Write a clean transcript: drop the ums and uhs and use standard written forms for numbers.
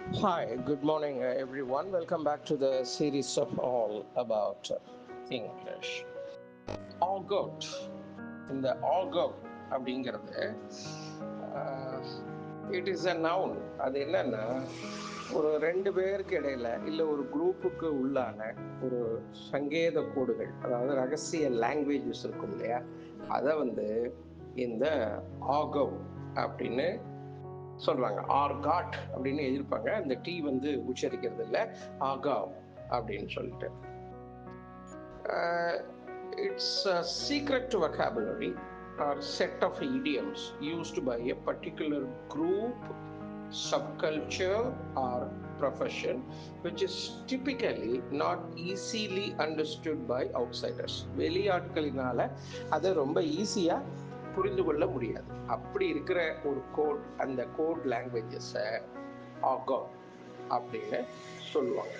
Hi, good morning, everyone. Welcome back to the series of All About English. All good. இந்த all good அப்படிங்கிறது it is a noun. அது என்னன்னா ஒரு ரெண்டு பேருக்கு இடையில இல்லை ஒரு குரூப்புக்கு உள்ளான ஒரு சங்கேத கோடுகள், அதாவது ரகசிய லாங்குவேஜஸ் இருக்கும் இல்லையா, அதை வந்து இந்த ஆகவ் அப்படின்னு சொல்றாங்க. ஆர்காட் அப்படின்னு எழுதியிருப்பாங்க. அந்த டி வந்து உச்சரிக்கிறது இல்லை, ஆகாவ் அப்படின்னு சொல்லிட்டு. It's a secret vocabulary or set of idioms used by a particular group, subculture, or profession, which is typically not easily understood by outsiders. வெளியாட்களினால அதை ரொம்ப ஈஸியா புரிந்து கொள்ள முடியாது. அப்படி இருக்கிற ஒரு கோட், அந்த கோட் லாங்குவேஜஸை ஆகோ அப்படின்னு சொல்லுவாங்க.